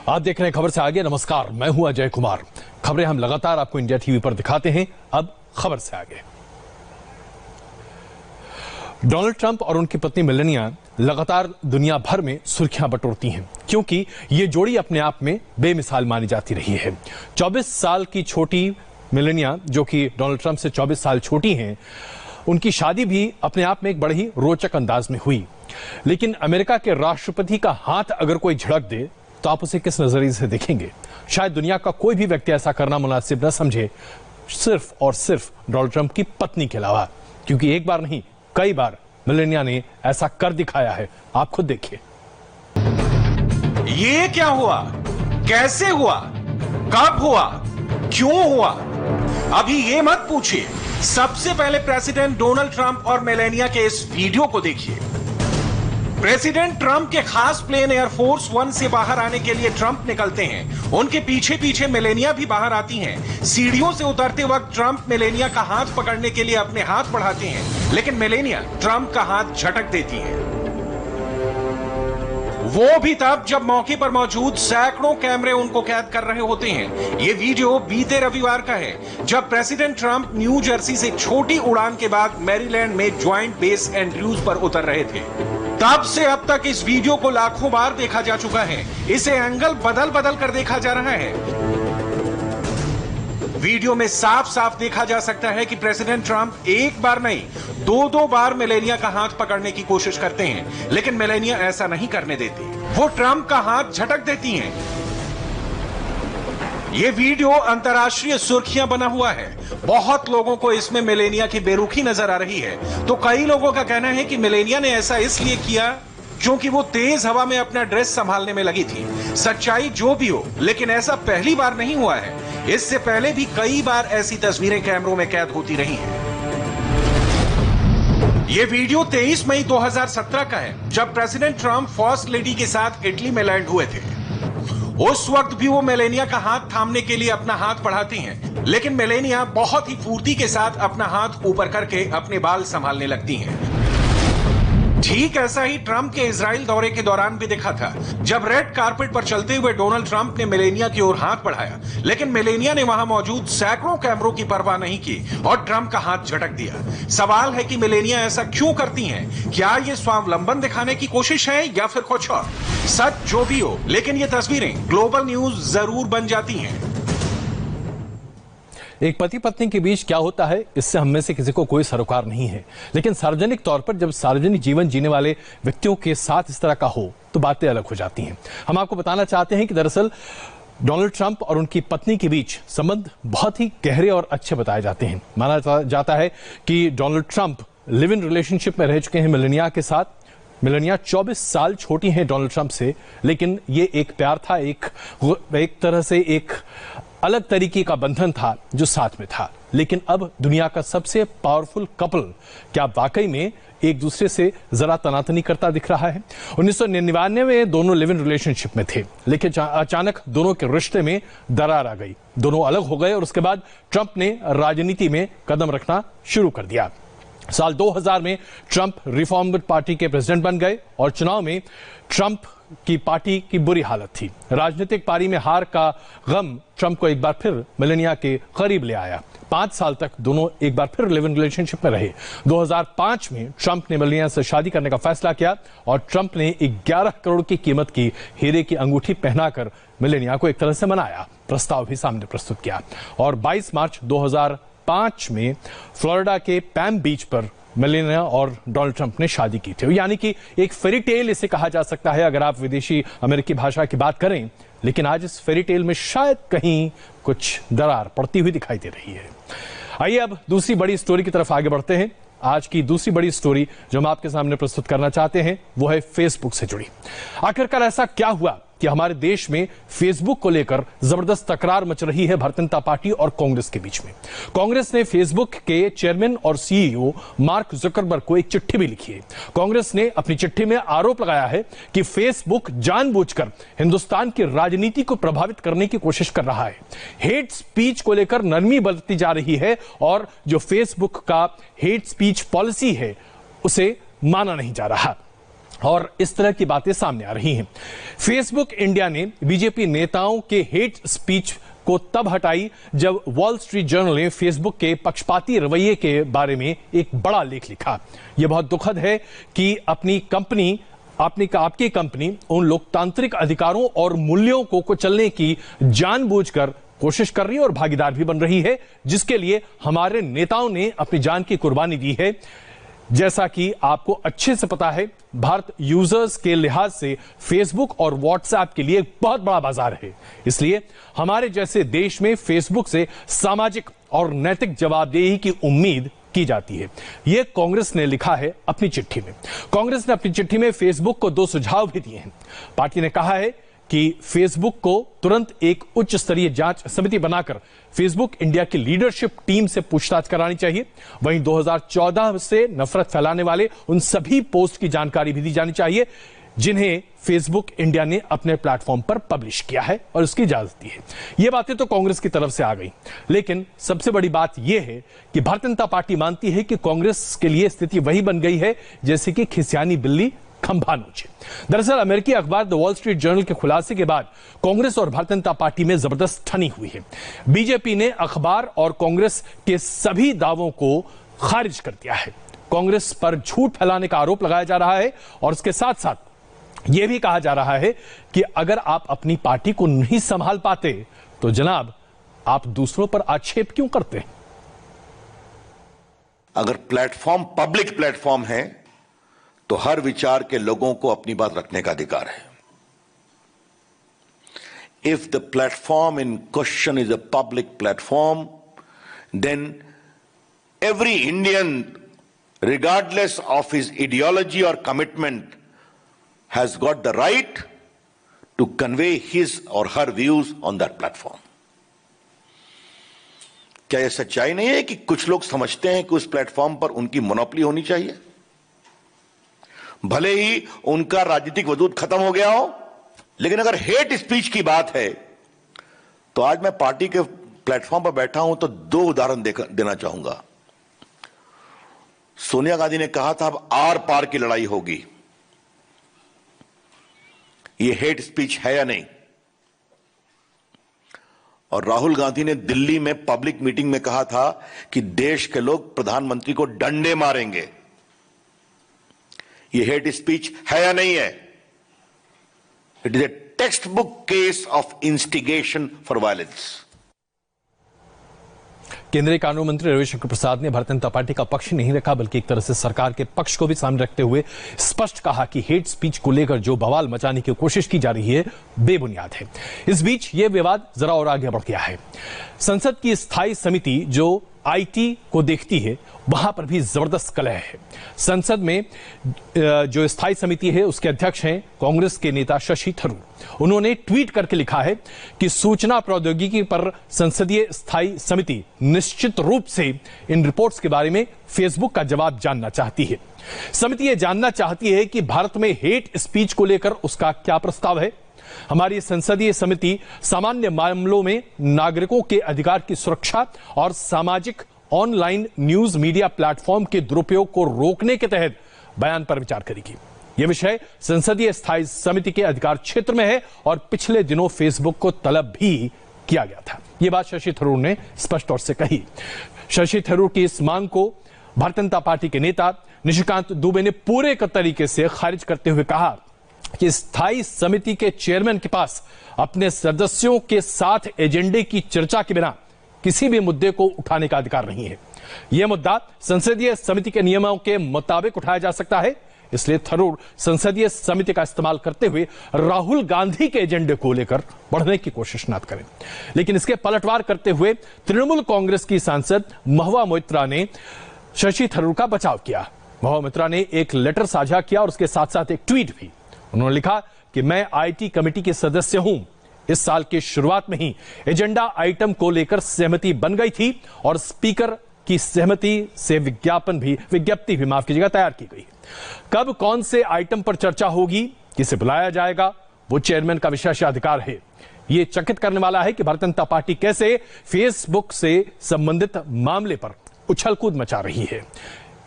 आप देख रहे हैं खबर से आगे। नमस्कार, मैं हूं अजय कुमार। खबरें हम लगातार आपको इंडिया टीवी पर दिखाते हैं। अब खबर से आगे। डोनाल्ड ट्रंप और उनकी पत्नी मेलानिया लगातार दुनिया भर में सुर्खियां बटोरती हैं, क्योंकि ये जोड़ी अपने आप में बेमिसाल मानी जाती रही है। 24 साल की छोटी मेलानिया, जो कि डोनाल्ड ट्रंप से 24 साल छोटी हैं, उनकी शादी भी अपने आप में एक बड़ी ही रोचक अंदाज में हुई। लेकिन अमेरिका के राष्ट्रपति का हाथ अगर कोई झड़क दे तो आप उसे किस नजरिए से देखेंगे? शायद दुनिया का कोई भी व्यक्ति ऐसा करना मुनासिब न समझे, सिर्फ और सिर्फ डोनाल्ड ट्रंप की पत्नी के अलावा, क्योंकि एक बार नहीं कई बार मेलानिया ने ऐसा कर दिखाया है। आप खुद देखिए। ये क्या हुआ, कैसे हुआ, कब हुआ, क्यों हुआ? अभी ये मत पूछिए, सबसे पहले प्रेसिडेंट डोनाल्ड ट्रंप और मेलानिया के इस वीडियो को देखिए। प्रेसिडेंट ट्रंप के खास प्लेन एयरफोर्स वन से बाहर आने के लिए ट्रंप निकलते हैं। उनके पीछे पीछे मेलानिया भी बाहर आती हैं। सीढ़ियों से उतरते वक्त ट्रंप मेलानिया का हाथ पकड़ने के लिए अपने हाथ बढ़ाते हैं, लेकिन मेलानिया ट्रंप का हाथ झटक देती हैं। वो भी तब जब मौके पर मौजूद सैकड़ों कैमरे उनको कैद कर रहे होते हैं। ये वीडियो बीते रविवार का है, जब प्रेसिडेंट ट्रंप न्यू जर्सी से छोटी उड़ान के बाद मैरीलैंड में ज्वाइंट बेस एंड्रयूज पर उतर रहे थे। तब से अब तक इस वीडियो को लाखों बार देखा जा चुका है। इसे एंगल बदल बदल कर देखा जा रहा है। वीडियो में साफ साफ देखा जा सकता है कि प्रेसिडेंट ट्रंप एक बार नहीं, दो बार मेलानिया का हाथ पकड़ने की कोशिश करते हैं, लेकिन मेलानिया ऐसा नहीं करने देती। वो ट्रंप का हाथ झटक देती हैं। ये वीडियो अंतर्राष्ट्रीय सुर्खियां बना हुआ है। बहुत लोगों को इसमें मेलानिया की बेरुखी नजर आ रही है। तो कई लोगों का कहना है कि मेलानिया ने ऐसा इसलिए किया क्योंकि वो तेज हवा में अपना ड्रेस संभालने में लगी थी। सच्चाई जो भी हो, लेकिन ऐसा पहली बार नहीं हुआ है। इससे पहले भी कई बार ऐसी तस्वीरें कैमरों में कैद होती रही हैं। ये वीडियो 23 मई 2017 का है, जब प्रेसिडेंट ट्रंप फर्स्ट लेडी के साथ इटली में लैंड हुए थे। उस वक्त भी वो मेलानिया का हाथ थामने के लिए अपना हाथ बढ़ाती हैं, लेकिन मेलानिया बहुत ही फुर्ती के साथ अपना हाथ ऊपर करके अपने बाल संभालने लगती हैं। ठीक ऐसा ही ट्रंप के इजराइल दौरे के दौरान भी दिखा था, जब रेड कारपेट पर चलते हुए डोनाल्ड ट्रंप ने मेलानिया की ओर हाथ बढ़ाया, लेकिन मेलानिया ने वहां मौजूद सैकड़ों कैमरों की परवाह नहीं की और ट्रंप का हाथ झटक दिया। सवाल है कि मेलानिया ऐसा क्यों करती हैं? क्या ये स्वावलंबन दिखाने की कोशिश है या फिर कुछ और? सच जो भी हो, लेकिन ये तस्वीरें ग्लोबल न्यूज जरूर बन जाती हैं। एक पति पत्नी के बीच क्या होता है, इससे हम में से किसी को कोई सरोकार नहीं है, लेकिन सार्वजनिक तौर पर जब सार्वजनिक जीवन जीने वाले व्यक्तियों के साथ इस तरह का हो तो बातें अलग हो जाती हैं। हम आपको बताना चाहते हैं कि दरअसल डोनाल्ड ट्रंप और उनकी पत्नी के बीच संबंध बहुत ही गहरे और अच्छे बताए जाते हैं। माना जाता है कि Donald Trump live in relationship में रह चुके हैं मेलानिया के साथ। मेलानिया 24 साल छोटी हैं डोनाल्ड ट्रंप से, लेकिन ये एक प्यार था, एक तरह से एक अलग तरीके का बंधन था जो साथ में था। लेकिन अब दुनिया का सबसे पावरफुल कपल क्या वाकई में एक दूसरे से जरा तनातनी करता दिख रहा है? 1999 में दोनों लिव इन रिलेशनशिप में थे, लेकिन अचानक दोनों के रिश्ते में दरार आ गई। दोनों अलग हो गए और उसके बाद ट्रंप ने राजनीति में कदम रखना शुरू कर दिया। साल 2000 में ट्रंप रिफॉर्मर्ड पार्टी के प्रेसिडेंट बन गए और चुनाव में ट्रंप की पार्टी की बुरी हालत थी। राजनीतिक पारी में हार का गम ट्रंप को एक बार फिर मेलानिया के करीब ले आया। 5 साल तक दोनों एक बार फिर लिव इन रिलेशनशिप में रहे। 2005 में ट्रंप ने मेलानिया से शादी करने का फैसला किया और ट्रंप ने 11 करोड़ की कीमत की हीरे की अंगूठी पहनाकर मेलानिया को एक तरह से मनाया, प्रस्ताव भी सामने प्रस्तुत किया और 22 मार्च 2005 में फ्लोरिडा के पैम बीच पर मेलानिया और डोनाल्ड ट्रंप ने शादी की थी। यानी कि एक फेरी टेल इसे कहा जा सकता है अगर आप विदेशी अमेरिकी भाषा की बात करें, लेकिन आज इस फेरी टेल में शायद कहीं कुछ दरार पड़ती हुई दिखाई दे रही है। आइए अब दूसरी बड़ी स्टोरी की तरफ आगे बढ़ते हैं। आज की दूसरी बड़ी स्टोरी जो हम आपके सामने प्रस्तुत करना चाहते हैं वो है फेसबुक से जुड़ी। आखिरकार ऐसा क्या हुआ कि हमारे देश में फेसबुक को लेकर जबरदस्त तकरार मच रही है भारतीय जनता पार्टी और कांग्रेस के बीच में। कांग्रेस ने फेसबुक के चेयरमैन और सीईओ मार्क जुकरबर्ग को एक चिट्ठी भी लिखी है। कांग्रेस ने अपनी चिट्ठी में आरोप लगाया है कि फेसबुक जानबूझकर हिंदुस्तान की राजनीति को प्रभावित करने की कोशिश कर रहा है। हेट स्पीच को लेकर नरमी बरती जा रही है और जो फेसबुक का हेट स्पीच पॉलिसी है उसे माना नहीं जा रहा। और इस तरह की बातें सामने आ रही हैं। फेसबुक इंडिया ने बीजेपी नेताओं के हेट स्पीच को तब हटाई जब वॉल स्ट्रीट जर्नल ने फेसबुक के पक्षपाती रवैये के बारे में एक बड़ा लेख लिखा। यह बहुत दुखद है कि आपकी कंपनी उन लोकतांत्रिक अधिकारों और मूल्यों को कुचलने की जानबूझकर कोशिश कर रही है और भागीदार भी बन रही है, जिसके लिए हमारे नेताओं ने अपनी जान की कुर्बानी दी है। जैसा कि आपको अच्छे से पता है, भारत यूजर्स के लिहाज से फेसबुक और व्हाट्सएप के लिए एक बहुत बड़ा बाजार है। इसलिए हमारे जैसे देश में फेसबुक से सामाजिक और नैतिक जवाबदेही की उम्मीद की जाती है। यह कांग्रेस ने लिखा है अपनी चिट्ठी में। कांग्रेस ने अपनी चिट्ठी में फेसबुक को 2 सुझाव भी दिए हैं। पार्टी ने कहा है कि फेसबुक को तुरंत एक उच्च स्तरीय जांच समिति बनाकर फेसबुक इंडिया की लीडरशिप टीम से पूछताछ करानी चाहिए। वहीं 2014 से नफरत फैलाने वाले उन सभी पोस्ट की जानकारी भी दी जानी चाहिए जिन्हें फेसबुक इंडिया ने अपने प्लेटफॉर्म पर पब्लिश किया है और उसकी इजाजत दी है। ये बातें तो कांग्रेस की तरफ से आ गई, लेकिन सबसे बड़ी बात यह है कि भारतीय जनता पार्टी मानती है कि कांग्रेस के लिए स्थिति वही बन गई है जैसे कि खिसियानी बिल्ली खंभा नोचे। दरअसल अमेरिकी अखबार द वॉल स्ट्रीट जर्नल के खुलासे के बाद कांग्रेस और भारतीय जनता पार्टी में जबरदस्त ठनी हुई है। बीजेपी ने अखबार और कांग्रेस के सभी दावों को खारिज कर दिया है। कांग्रेस पर झूठ फैलाने का आरोप लगाया जा रहा है और उसके साथ साथ यह भी कहा जा रहा है कि अगर आप अपनी पार्टी को नहीं संभाल पाते तो जनाब आप दूसरों पर आक्षेप क्यों करते हैं? अगर प्लेटफॉर्म पब्लिक प्लेटफॉर्म है तो हर विचार के लोगों को अपनी बात रखने का अधिकार है। If the platform in question is a public platform, then every Indian, regardless of his ideology or commitment, has got the right to convey his or her views on that platform. क्या यह सच्चाई नहीं है कि कुछ लोग समझते हैं कि उस प्लेटफॉर्म पर उनकी मोनोपोली होनी चाहिए, भले ही उनका राजनीतिक वजूद खत्म हो गया हो? लेकिन अगर हेट स्पीच की बात है तो आज मैं पार्टी के प्लेटफॉर्म पर बैठा हूं तो 2 उदाहरण देना चाहूंगा। सोनिया गांधी ने कहा था अब आर पार की लड़ाई होगी। यह हेट स्पीच है या नहीं? और राहुल गांधी ने दिल्ली में पब्लिक मीटिंग में कहा था कि देश के लोग प्रधानमंत्री को डंडे मारेंगे। यह हेट स्पीच है या नहीं है? It is a text book case of instigation for violence. केंद्रीय कानून मंत्री रविशंकर प्रसाद ने भारतीय जनता पार्टी का पक्ष नहीं रखा, बल्कि एक तरह से सरकार के पक्ष को भी सामने रखते हुए स्पष्ट कहा कि हेट स्पीच को लेकर जो बवाल मचाने की कोशिश की जा रही है बेबुनियाद है। इस बीच यह विवाद जरा और आगे बढ़ गया है। संसद की स्थायी समिति जो आईटी को देखती है वहां पर भी जबरदस्त कलह है। संसद में जो स्थायी समिति है उसके अध्यक्ष हैं कांग्रेस के नेता शशि थरूर। उन्होंने ट्वीट करके लिखा है कि सूचना प्रौद्योगिकी पर संसदीय स्थायी समिति निश्चित रूप से इन रिपोर्ट्स के बारे में फेसबुक का जवाब जानना चाहती है। समिति यह जानना चाहती है कि भारत में हेट स्पीच को लेकर उसका क्या प्रस्ताव है। हमारी संसदीय समिति सामान्य मामलों में नागरिकों के अधिकार की सुरक्षा और सामाजिक ऑनलाइन न्यूज मीडिया प्लेटफॉर्म के दुरुपयोग को रोकने के तहत बयान पर विचार करेगी। यह विषय संसदीय स्थायी समिति के अधिकार क्षेत्र में है और पिछले दिनों फेसबक को तलब भी किया गया था। यह बात शशि थरूर ने स्पष्ट तौर से कही। शशि थरूर की इस मांग को भारतीय जनता पार्टी के नेता निशिकांत दुबे ने पूरे तरीके से खारिज करते हुए कहा कि स्थायी समिति के चेयरमैन के पास अपने सदस्यों के साथ एजेंडे की चर्चा के बिना किसी भी मुद्दे को उठाने का अधिकार नहीं है। यह मुद्दा संसदीय समिति के नियमों के मुताबिक उठाया जा सकता है। इसलिए थरूर संसदीय समिति का इस्तेमाल करते हुए राहुल गांधी के एजेंडे को लेकर बढ़ने की कोशिश न करें। लेकिन इसके पलटवार करते हुए तृणमूल कांग्रेस की सांसद महुआ मोइत्रा ने शशि थरूर का बचाव किया। महुआ मोइत्रा ने एक लेटर साझा किया और उसके साथ साथ एक ट्वीट भी। उन्होंने लिखा कि मैं आईटी कमेटी के सदस्य हूं। इस साल की शुरुआत में ही एजेंडा आइटम को लेकर सहमति बन गई थी और स्पीकर की सहमति से विज्ञप्ति भी माफ कीजिएगा तैयार की गई। कब कौन से आइटम पर चर्चा होगी, किसे बुलाया जाएगा, वो चेयरमैन का विशेषाधिकार है। यह चकित करने वाला है कि भारतीय जनता पार्टी कैसे फेसबुक से संबंधित मामले पर उछल कूद मचा रही है।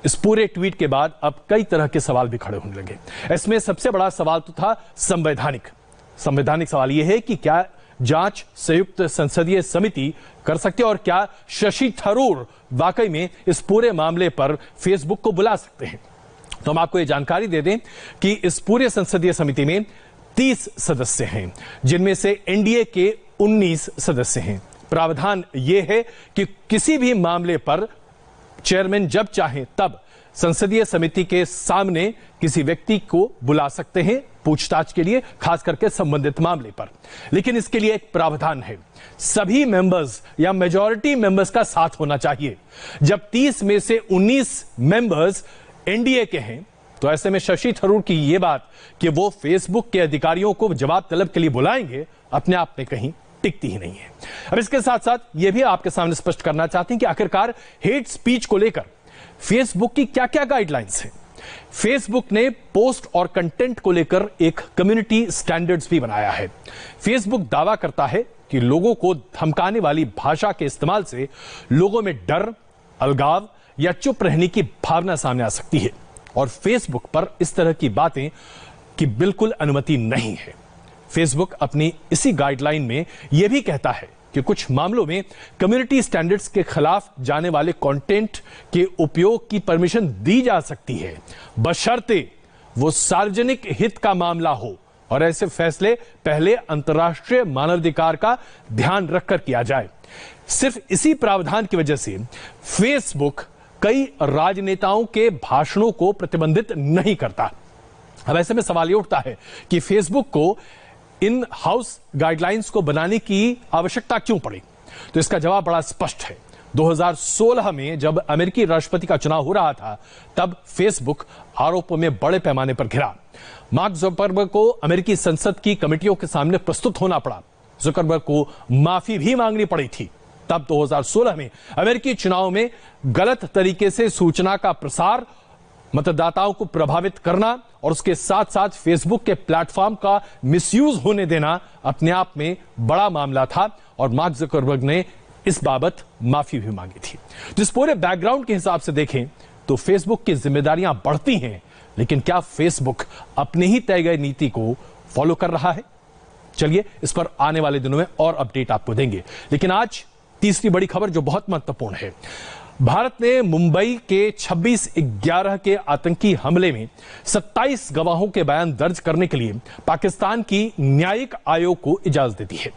इस पूरे ट्वीट के बाद अब कई तरह के सवाल भी खड़े होने लगे। इसमें सबसे बड़ा सवाल तो था संवैधानिक सवाल यह है कि क्या जांच संयुक्त संसदीय समिति कर सकती है और क्या शशि थरूर वाकई में इस पूरे मामले पर फेसबुक को बुला सकते हैं। तो हम आपको यह जानकारी दे दें कि इस पूरे संसदीय समिति में 30 सदस्य हैं, जिनमें से एनडीए के 19 सदस्य हैं। प्रावधान यह है कि किसी भी मामले पर चेयरमैन जब चाहें तब संसदीय समिति के सामने किसी व्यक्ति को बुला सकते हैं पूछताछ के लिए, खास करके संबंधित मामले पर। लेकिन इसके लिए एक प्रावधान है, सभी मेंबर्स या मेजॉरिटी मेंबर्स का साथ होना चाहिए। जब 30 में से 19 मेंबर्स एनडीए के हैं, तो ऐसे में शशि थरूर की यह बात कि वो फेसबुक के अधिकारियों को जवाब तलब के लिए बुलाएंगे, अपने आप में कहीं टिकती ही नहीं है। अब इसके साथ साथ यह भी आपके सामने स्पष्ट करना चाहते हैं कि आखिरकार हेट स्पीच को लेकर फेसबुक की क्या क्या गाइडलाइंस हैं। फेसबुक ने पोस्ट और कंटेंट को लेकर एक कम्युनिटी स्टैंडर्ड्स भी बनाया है। फेसबुक दावा करता है कि लोगों को धमकाने वाली भाषा के इस्तेमाल से लोगों में डर, अलगाव या चुप रहने की भावना सामने आ सकती है और फेसबुक पर इस तरह की बातें की बिल्कुल अनुमति नहीं है। फेसबुक अपनी इसी गाइडलाइन में यह भी कहता है कि कुछ मामलों में कम्युनिटी स्टैंडर्ड्स के खिलाफ जाने वाले कंटेंट के उपयोग की परमिशन दी जा सकती है, बशर्ते वो सार्वजनिक हित का मामला हो और ऐसे फैसले पहले अंतर्राष्ट्रीय मानवाधिकार का ध्यान रखकर किया जाए। सिर्फ इसी प्रावधान की वजह से फेसबुक कई राजनेताओं के भाषणों को प्रतिबंधित नहीं करता। अब ऐसे में सवाल यह उठता है कि फेसबुक को इन हाउस गाइडलाइंस को बनाने की आवश्यकता क्यों पड़ी। तो इसका जवाब बड़ा स्पष्ट है। 2016 में जब अमेरिकी राष्ट्रपति का चुनाव हो रहा था, तब फेसबुक आरोपों में बड़े पैमाने पर घिरा। मार्क जुकरबर्ग को अमेरिकी संसद की कमेटियों के सामने प्रस्तुत होना पड़ा। जुकरबर्ग को माफी भी मांगनी पड़ी थी। तब 2016 में अमेरिकी चुनाव में गलत तरीके से सूचना का प्रसार, मतदाताओं को प्रभावित करना और उसके साथ साथ फेसबुक के प्लेटफॉर्म का मिसयूज होने देना अपने आप में बड़ा मामला था और मार्क जुकरबर्ग ने इस बाबत माफी भी मांगी थी। जिस पूरे बैकग्राउंड के हिसाब से देखें तो फेसबुक की जिम्मेदारियां बढ़ती हैं, लेकिन क्या फेसबुक अपनी ही तय गई नीति को फॉलो कर रहा है? चलिए इस पर आने वाले दिनों में और अपडेट आपको देंगे। लेकिन आज तीसरी बड़ी खबर जो बहुत महत्वपूर्ण है। भारत ने मुंबई के 26/11 के आतंकी हमले में 27 गवाहों के बयान दर्ज करने के लिए पाकिस्तान की न्यायिक आयोग को इजाजत दे दी है।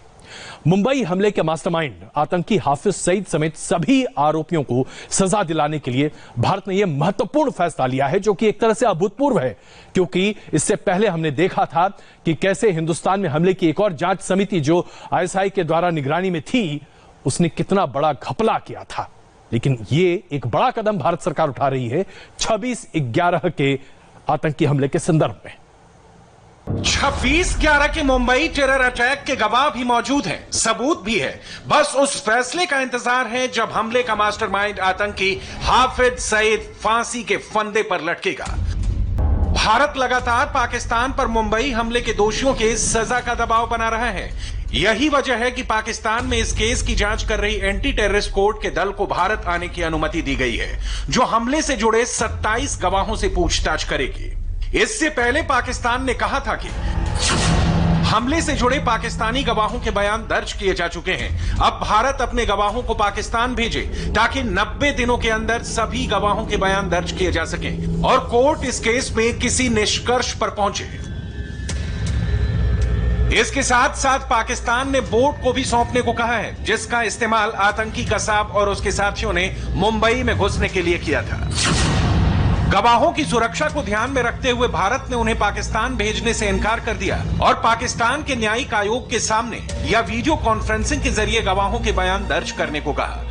मुंबई हमले के मास्टरमाइंड आतंकी हाफिज सईद समेत सभी आरोपियों को सजा दिलाने के लिए भारत ने यह महत्वपूर्ण फैसला लिया है, जो कि एक तरह से अभूतपूर्व है, क्योंकि इससे पहले हमने देखा था कि कैसे हिंदुस्तान में हमले की एक और जांच समिति जो आईएसआई के द्वारा निगरानी में थी, उसने कितना बड़ा घपला किया था। लेकिन ये एक बड़ा कदम भारत सरकार उठा रही है 26/11 के आतंकी हमले के संदर्भ में। 26/11 के मुंबई टेरर अटैक के गवाह भी मौजूद हैं, सबूत भी है। बस उस फैसले का इंतजार है जब हमले का मास्टरमाइंड आतंकी हाफिज सईद फांसी के फंदे पर लटकेगा। भारत लगातार पाकिस्तान पर मुंबई हमले के दोषियों के सजा का दबाव बना रहा है। यही वजह है कि पाकिस्तान में इस केस की जांच कर रही एंटी टेररिस्ट कोर्ट के दल को भारत आने की अनुमति दी गई है, जो हमले से जुड़े 27 गवाहों से पूछताछ करेगी। इससे पहले पाकिस्तान ने कहा था कि हमले से जुड़े पाकिस्तानी गवाहों के बयान दर्ज किए जा चुके हैं। अब भारत अपने गवाहों को पाकिस्तान भेजे ताकि 90 दिनों के अंदर सभी गवाहों के बयान दर्ज किए जा सकें और कोर्ट इस केस में किसी निष्कर्ष पर पहुंचे। इसके साथ साथ पाकिस्तान ने बोट को भी सौंपने को कहा है, जिसका इस्तेमाल आतंकी कसाब और उसके साथियों ने मुंबई में घुसने के लिए किया था। गवाहों की सुरक्षा को ध्यान में रखते हुए भारत ने उन्हें पाकिस्तान भेजने से इनकार कर दिया और पाकिस्तान के न्यायिक आयोग के सामने या वीडियो कॉन्फ्रेंसिंग के जरिए गवाहों के बयान दर्ज करने को कहा।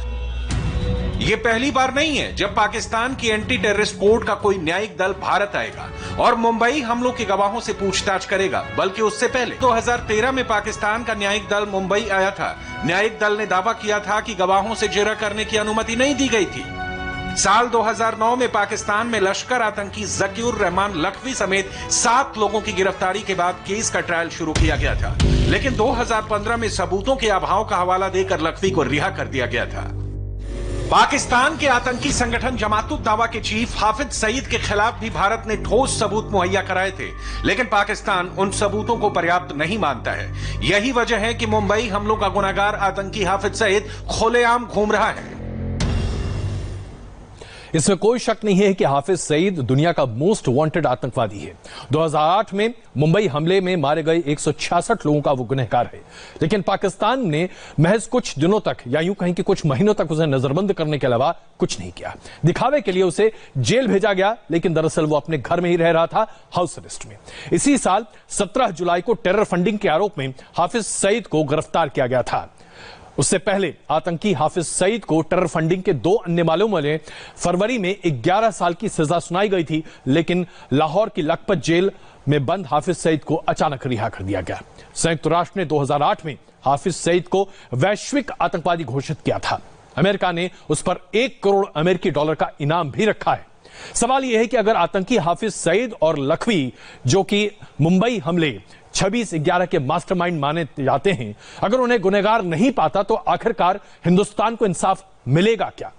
यह पहली बार नहीं है जब पाकिस्तान की एंटी टेररिस्ट कोर्ट का कोई न्यायिक दल भारत आएगा और मुंबई हमलों के गवाहों से पूछताछ करेगा, बल्कि उससे पहले 2013 में पाकिस्तान का न्यायिक दल मुंबई आया था। न्यायिक दल ने दावा किया था कि गवाहों से जिरह करने की अनुमति नहीं दी गई थी। साल 2009 में पाकिस्तान में लश्कर आतंकी जकीउर रहमान लखवी समेत 7 लोगों की गिरफ्तारी के बाद केस का ट्रायल शुरू किया गया था, लेकिन 2015 में सबूतों के अभाव का हवाला देकर लखवी को रिहा कर दिया गया था। पाकिस्तान के आतंकी संगठन जमात-उद दावा के चीफ हाफिज सईद के खिलाफ भी भारत ने ठोस सबूत मुहैया कराए थे, लेकिन पाकिस्तान उन सबूतों को पर्याप्त नहीं मानता है। यही वजह है कि मुंबई हमलों का गुनहगार आतंकी हाफिज सईद खुलेआम घूम रहा है। इसमें कोई शक नहीं है कि हाफिज सईद दुनिया का मोस्ट वांटेड आतंकवादी है। 2008 में मुंबई हमले में मारे गए 166 लोगों का वो गुनहगार है, लेकिन पाकिस्तान ने महज कुछ दिनों तक या यूं कहें कि कुछ महीनों तक उसे नजरबंद करने के अलावा कुछ नहीं किया। दिखावे के लिए उसे जेल भेजा गया, लेकिन दरअसल वो अपने घर में ही रह रहा था, हाउस अरेस्ट में। इसी साल 17 जुलाई को टेरर फंडिंग के आरोप में हाफिज सईद को गिरफ्तार किया गया था। उससे पहले आतंकी हाफिज सईद को टेरर फंडिंग के 2 अन्य मामलों में फरवरी में 11 साल की सजा सुनाई गई थी, लेकिन लाहौर की लखपत जेल में बंद हाफिज सईद को अचानक रिहा कर दिया गया। संयुक्त राष्ट्र ने 2008 में हाफिज सईद को वैश्विक आतंकवादी घोषित किया था। अमेरिका ने उस पर $1 करोड़ का इनाम भी रखा है। सवाल यह है कि अगर आतंकी हाफिज सईद और लखवी, जो कि मुंबई हमले 26/11 के मास्टरमाइंड माने जाते हैं, अगर उन्हें गुनहगार नहीं पाता तो आखिरकार हिंदुस्तान को इंसाफ मिलेगा क्या?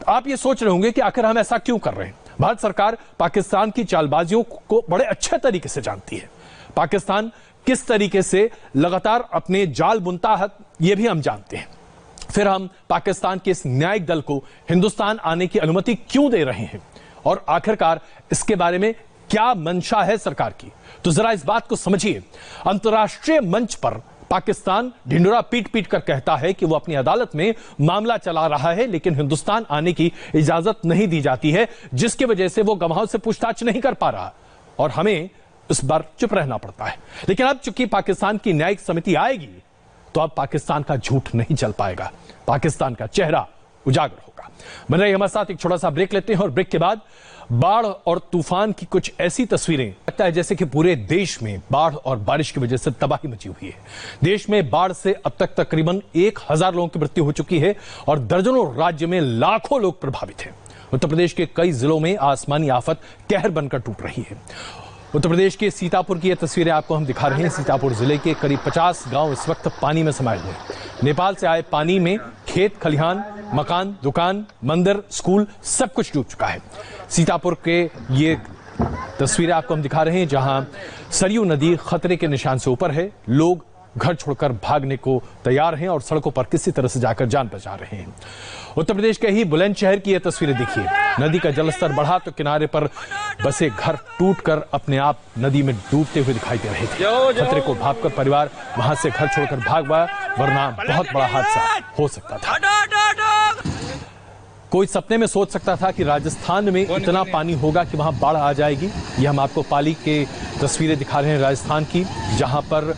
आप ये सोच रहे होंगे कि आखिर हम ऐसा क्यों कर रहे हैं। भारत सरकार पाकिस्तान की चालबाजियों को बड़े अच्छे तरीके से जानती है। पाकिस्तान किस तरीके से लगातार अपने जाल बुनता है, यह भी हम जानते हैं। फिर हम पाकिस्तान के इस न्यायिक दल को हिंदुस्तान आने की अनुमति क्यों दे रहे हैं, और आखिरकार इसके बारे में क्या मंशा है सरकार की? तो जरा इस बात को समझिए। अंतर्राष्ट्रीय मंच पर पाकिस्तान ढिंडोरा पीट पीट कर कहता है कि वो अपनी अदालत में मामला चला रहा है, लेकिन हिंदुस्तान आने की इजाजत नहीं दी जाती है, जिसकी वजह से वो गवाहों से पूछताछ नहीं कर पा रहा और हमें इस बार चुप रहना पड़ता है। लेकिन अब चूंकि पाकिस्तान की न्यायिक समिति आएगी, तो अब पाकिस्तान का झूठ नहीं चल पाएगा, पाकिस्तान का चेहरा उजागर होगा। बन रही हमारे साथ एक छोटा सा ब्रेक लेते हैं, और ब्रेक के बाद बाढ़ और तूफान की कुछ ऐसी तस्वीरें, लगता है जैसे कि पूरे देश में बाढ़ और बारिश की वजह से तबाही मची हुई है। देश में बाढ़ से अब तक तकरीबन 1000 लोगों की मृत्यु हो चुकी है और दर्जनों राज्य में लाखों लोग प्रभावित हैं। उत्तर प्रदेश के कई जिलों में आसमानी आफत कहर बनकर टूट रही है। उत्तर प्रदेश के सीतापुर की ये तस्वीरें आपको हम दिखा रहे हैं। सीतापुर जिले के करीब 50 गांव इस वक्त पानी में समाये हुए हैं। नेपाल से आए पानी में खेत खलिहान, मकान, दुकान, मंदिर, स्कूल सब कुछ डूब चुका है। सीतापुर के ये तस्वीरें आपको हम दिखा रहे हैं, जहां सरयू नदी खतरे के निशान से ऊपर है। लोग घर छोड़कर भागने को तैयार हैं और सड़कों पर किसी तरह से जाकर जान बचा रहे हैं। उत्तर प्रदेश के ही बुलंदशहर की यह तस्वीरें देखिए। नदी का जलस्तर बढ़ा तो किनारे पर बसे घर टूटकर अपने आप नदी में डूबते हुए दिखाई दे रहे थे। खतरे को भांपकर परिवार वहां से घर छोड़कर भाग गया, वरना बहुत बड़ा हादसा हो सकता था। कोई सपने में सोच सकता था कि राजस्थान में इतना पानी होगा कि वहां बाढ़ आ जाएगी। यह हम आपको पाली के तस्वीरें दिखा रहे हैं राजस्थान की, जहां पर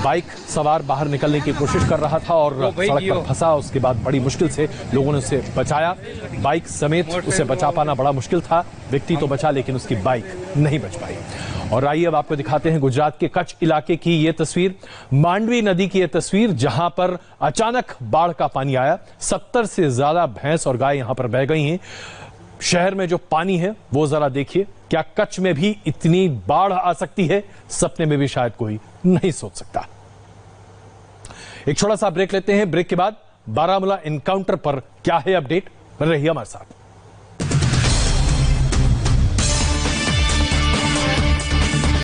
बाइक सवार बाहर निकलने की कोशिश कर रहा था और सड़क पर फंसा। उसके बाद बड़ी मुश्किल से लोगों ने उसे बचाया। बाइक समेत उसे बचा पाना बड़ा मुश्किल था। व्यक्ति तो बचा, लेकिन उसकी बाइक नहीं बच पाई। और आइए अब आपको दिखाते हैं गुजरात के कच्छ इलाके की ये तस्वीर, मांडवी नदी की ये तस्वीर, जहां पर अचानक बाढ़ का पानी आया। 70 से ज्यादा भैंस और गाय यहां पर बह गई हैं। शहर में जो पानी है वो जरा देखिए। क्या कच्छ में भी इतनी बाढ़ आ सकती है? सपने में भी शायद कोई नहीं सोच सकता। एक छोटा सा ब्रेक लेते हैं। ब्रेक के बाद बारामूला एनकाउंटर पर क्या है अपडेट, बन रही है हमारे साथ।